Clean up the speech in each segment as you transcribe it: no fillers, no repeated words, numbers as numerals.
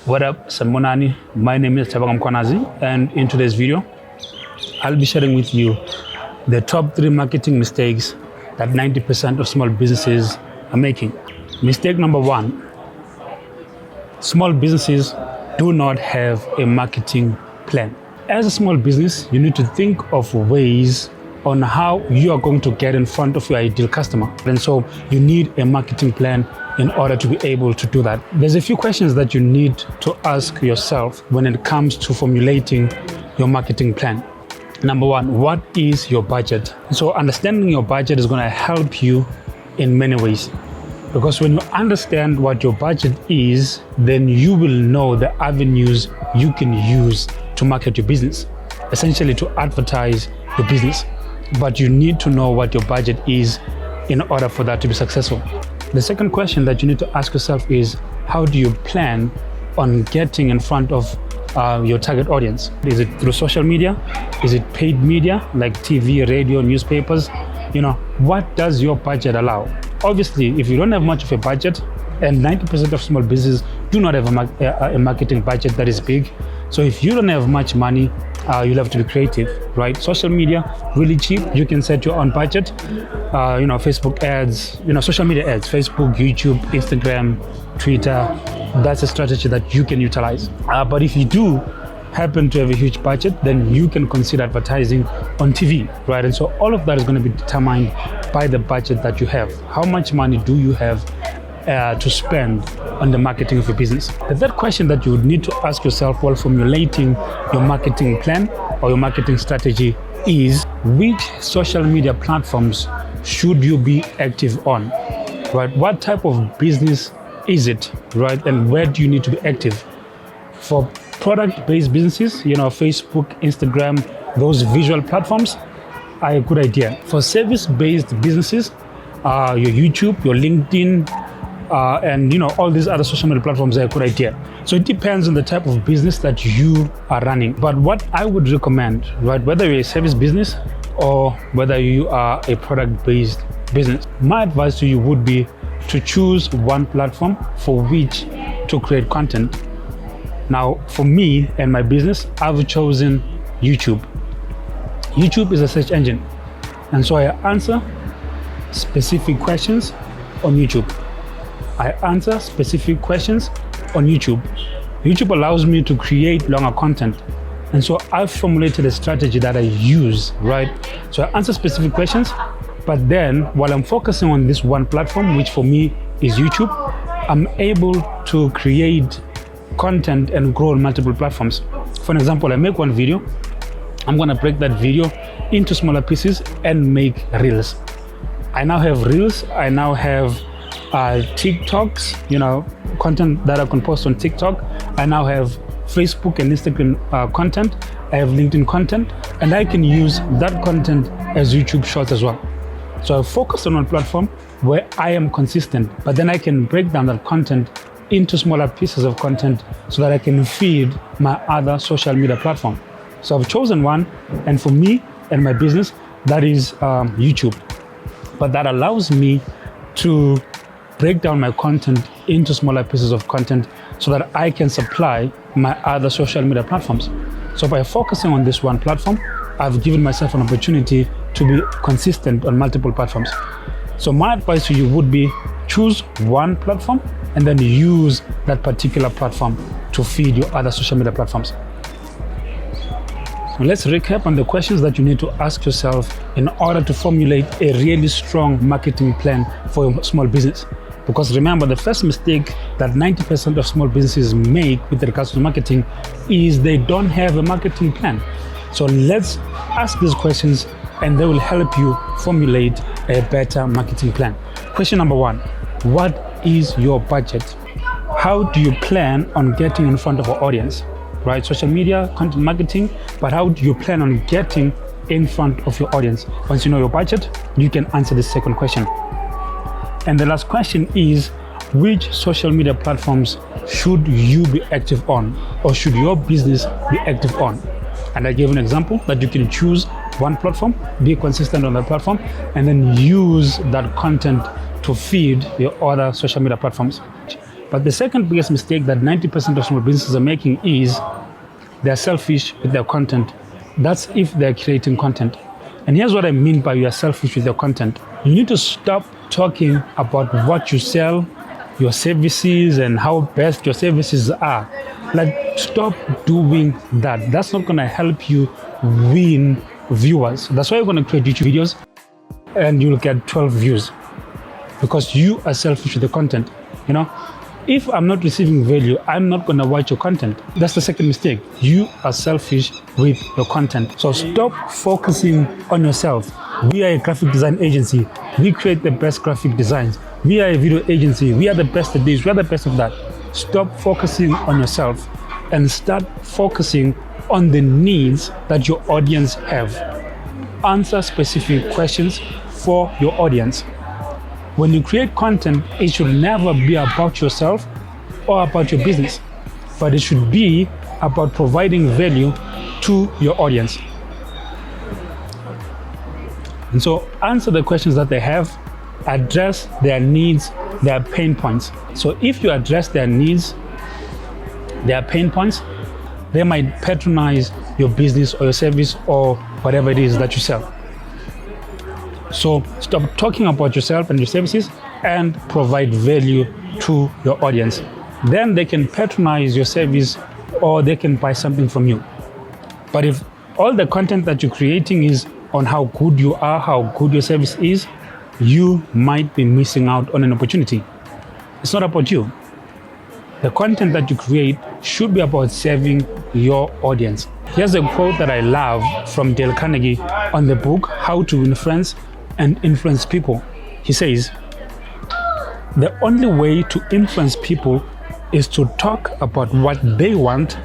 What up, Sanmonani? My name is Thabang Mkhwanazi, and in today's video, I'll be sharing with you the top 3 marketing mistakes that 90% of small businesses are making. Mistake number 1, small businesses do not have a marketing plan. As a small business, you need to think of ways on how you are going to get in front of your ideal customer. And so you need a marketing plan in order to be able to do that. There's a few questions that you need to ask yourself when it comes to formulating your marketing plan. Number 1, what is your budget? So understanding your budget is going to help you in many ways. Because when you understand what your budget is, then you will know the avenues you can use to market your business, essentially to advertise your business. But you need to know what your budget is in order for that to be successful. The second question that you need to ask yourself is, how do you plan on getting in front of your target audience? Is it through social media? Is it paid media like TV, radio, newspapers? What does your budget allow? Obviously, if you don't have much of a budget, and 90% of small businesses do not have a marketing budget that is big. So if you don't have much money, you'll have to be creative, right? Social media, really cheap. You can set your own budget. Facebook ads, social media ads, Facebook, YouTube, Instagram, Twitter. That's a strategy that you can utilize. But if you do happen to have a huge budget, then you can consider advertising on TV, right? And so all of that is going to be determined by the budget that you have. How much money do you have to spend on the marketing of your business? The third question that you would need to ask yourself while formulating your marketing plan or your marketing strategy is, which social media platforms should you be active on, right? What type of business is it, right? And where do you need to be active? For product-based businesses, Facebook, Instagram, those visual platforms are a good idea. For service-based businesses, your YouTube, your LinkedIn, and all these other social media platforms are a good idea. So it depends on the type of business that you are running. But what I would recommend, right, whether you're a service business or whether you are a product-based business, my advice to you would be to choose one platform for which to create content. Now, for me and my business, I've chosen YouTube. YouTube is a search engine. And so I answer specific questions on YouTube. YouTube allows me to create longer content. And so I've formulated a strategy that I use, right? So I answer specific questions, but then while I'm focusing on this one platform, which for me is YouTube, I'm able to create content and grow on multiple platforms. For example, I make one video. I'm going to break that video into smaller pieces and make reels. I now have reels. I now have TikToks, content that I can post on TikTok. I now have Facebook and Instagram content. I have LinkedIn content, and I can use that content as YouTube Shorts as well. So I focus on one platform where I am consistent, but then I can break down that content into smaller pieces of content so that I can feed my other social media platform. So I've chosen one, and for me and my business, that is YouTube. But that allows me to break down my content into smaller pieces of content so that I can supply my other social media platforms. So by focusing on this one platform, I've given myself an opportunity to be consistent on multiple platforms. So my advice to you would be, choose one platform and then use that particular platform to feed your other social media platforms. So let's recap on the questions that you need to ask yourself in order to formulate a really strong marketing plan for your small business. Because remember, the first mistake that 90% of small businesses make with regards to marketing is they don't have a marketing plan. So let's ask these questions and they will help you formulate a better marketing plan. Question number 1, what is your budget? How do you plan on getting in front of our audience? Right, social media, content marketing, but how do you plan on getting in front of your audience? Once you know your budget, you can answer the second question. And the last question is, which social media platforms should you be active on, or should your business be active on? And I gave an example that you can choose one platform, be consistent on that platform, and then use that content to feed your other social media platforms. But the second biggest mistake that 90% of small businesses are making is they're selfish with their content. That's if they're creating content. And here's what I mean by you are selfish with your content. You need to stop talking about what you sell, your services, and how best your services are. Like, stop doing that. That's not gonna help you win viewers. That's why you're gonna create YouTube videos and you'll get 12 views, because you are selfish with the content. If I'm not receiving value, I'm not gonna watch your content. That's the second mistake. You are selfish with your content. So stop focusing on yourself. We are a graphic design agency. We create the best graphic designs. We are a video agency. We are the best at this. We are the best of that. Stop focusing on yourself and start focusing on the needs that your audience have. Answer specific questions for your audience. When you create content, it should never be about yourself or about your business, but it should be about providing value to your audience. And so answer the questions that they have, address their needs, their pain points. So if you address their needs, their pain points, they might patronize your business or your service or whatever it is that you sell. So stop talking about yourself and your services and provide value to your audience. Then they can patronize your service or they can buy something from you. But if all the content that you're creating is on how good you are, how good your service is, you might be missing out on an opportunity. It's not about you. The content that you create should be about serving your audience. Here's a quote that I love from Dale Carnegie on the book, How to Influence and Influence People. He says, the only way to influence people is to talk about what they want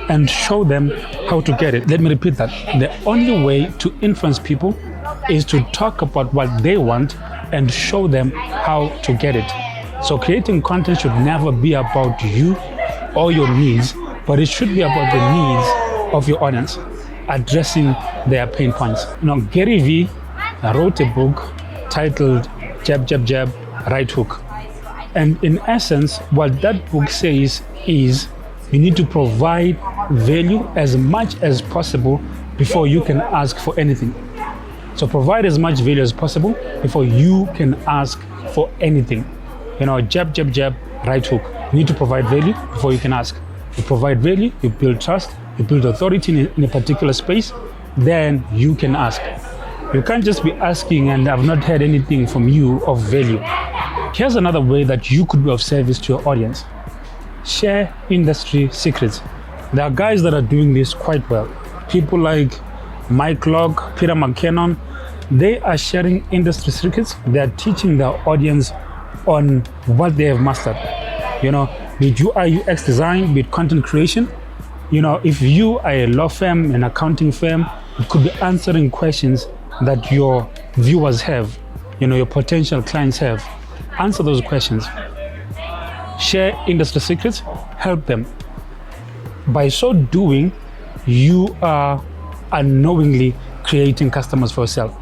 and show them how to get it. Let me repeat that. The only way to influence people is to talk about what they want and show them how to get it. So creating content should never be about you or your needs, but it should be about the needs of your audience, addressing their pain points. Gary Vee wrote a book titled Jab, Jab, Jab, Right Hook. And in essence, what that book says is you need to provide value as much as possible before you can ask for anything. So provide as much value as possible before you can ask for anything. Jab, jab, jab, right hook. You need to provide value before you can ask. You provide value, you build trust, you build authority in a particular space, then you can ask. You can't just be asking and I've not heard anything from you of value. Here's another way that you could be of service to your audience. Share industry secrets. There are guys that are doing this quite well. People like Mike Locke, Peter McKinnon, they are sharing industry secrets. They are teaching their audience on what they have mastered. Be it UI, UX design, be it content creation. If you are a law firm, an accounting firm, it could be answering questions that your viewers have, your potential clients have. Answer those questions. Share industry secrets, help them. By so doing, you are unknowingly creating customers for yourself.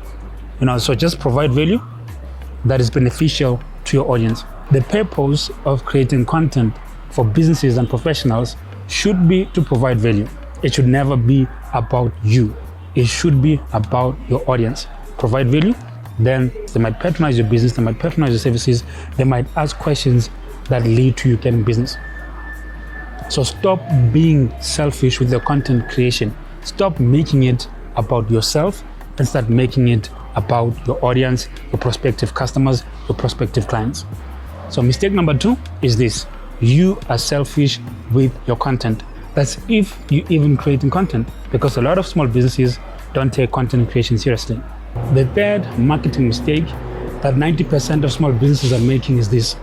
So just provide value that is beneficial to your audience. The purpose of creating content for businesses and professionals should be to provide value. It should never be about you. It should be about your audience. Provide value, then they might patronize your business, they might patronize your services, they might ask questions that lead to you getting business. So stop being selfish with your content creation. Stop making it about yourself and start making it about your audience, your prospective customers, your prospective clients. So mistake number 2 is this: you are selfish with your content. That's if you even creating content, because a lot of small businesses don't take content creation seriously. The third marketing mistake that 90% of small businesses are making is this: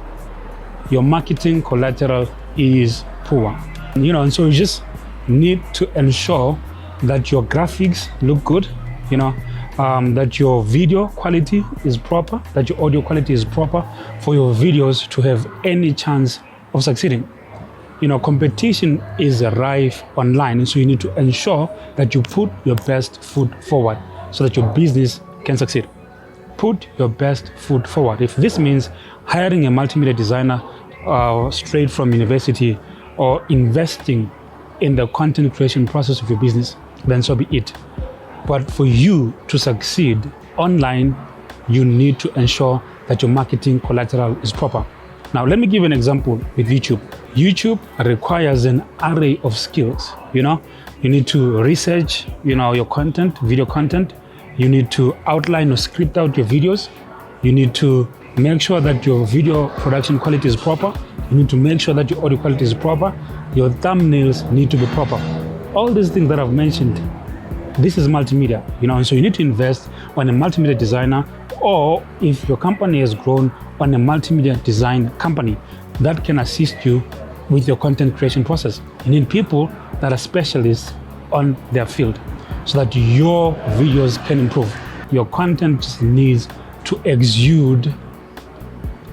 your marketing collateral is poor. And so you just need to ensure that your graphics look good, that your video quality is proper, that your audio quality is proper for your videos to have any chance of succeeding. Competition is rife online, and so you need to ensure that you put your best foot forward so that your business can succeed. Put your best foot forward. If this means hiring a multimedia designer straight from university or investing in the content creation process of your business, then so be it. But for you to succeed online, you need to ensure that your marketing collateral is proper. Now, let me give an example with YouTube. YouTube requires an array of skills. You need to research, your content, video content. You need to outline or script out your videos. You need to make sure that your video production quality is proper. You need to make sure that your audio quality is proper. Your thumbnails need to be proper. All these things that I've mentioned, this is multimedia, and so you need to invest on a multimedia designer, or if your company has grown, on a multimedia design company that can assist you with your content creation process. You need people that are specialists on their field so that your videos can improve. Your content just needs to exude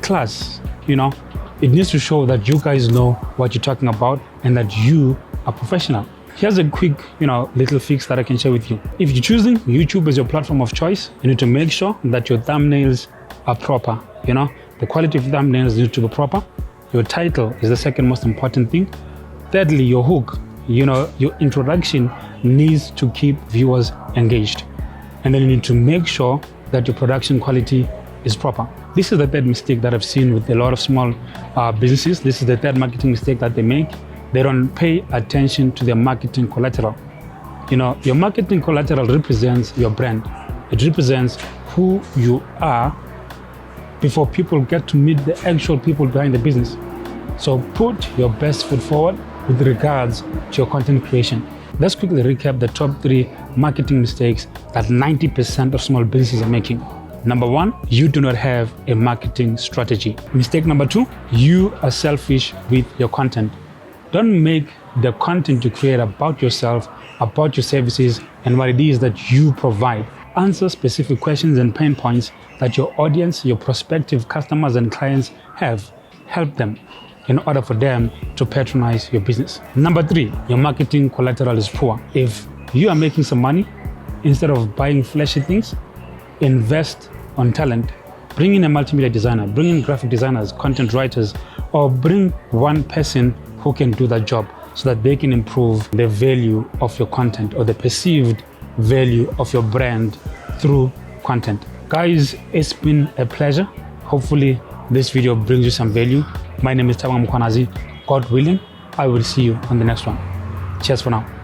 class, It needs to show that you guys know what you're talking about and that you are professional. Here's a quick, little fix that I can share with you. If you're choosing YouTube as your platform of choice, you need to make sure that your thumbnails are proper. The quality of thumbnails needs to be proper. Your title is the second most important thing. Thirdly, your hook, your introduction needs to keep viewers engaged. And then you need to make sure that your production quality is proper. This is the third mistake that I've seen with a lot of small businesses. This is the third marketing mistake that they make. They don't pay attention to their marketing collateral. Your marketing collateral represents your brand. It represents who you are before people get to meet the actual people behind the business. So put your best foot forward with regards to your content creation. Let's quickly recap the top 3 marketing mistakes that 90% of small businesses are making. Number 1, you do not have a marketing strategy. Mistake number 2, you are selfish with your content. Don't make the content you create about yourself, about your services, and what it is that you provide. Answer specific questions and pain points that your audience, your prospective customers and clients have. Help them in order for them to patronize your business. Number 3, your marketing collateral is poor. If you are making some money, instead of buying flashy things, invest on talent. Bring in a multimedia designer, bring in graphic designers, content writers, or bring one person who can do that job so that they can improve the value of your content or the perceived value of your brand through content. Guys, it's been a pleasure. Hopefully this video brings you some value. My name is Thabang Mkhwanazi. God willing, I will see you on the next one. Cheers for now.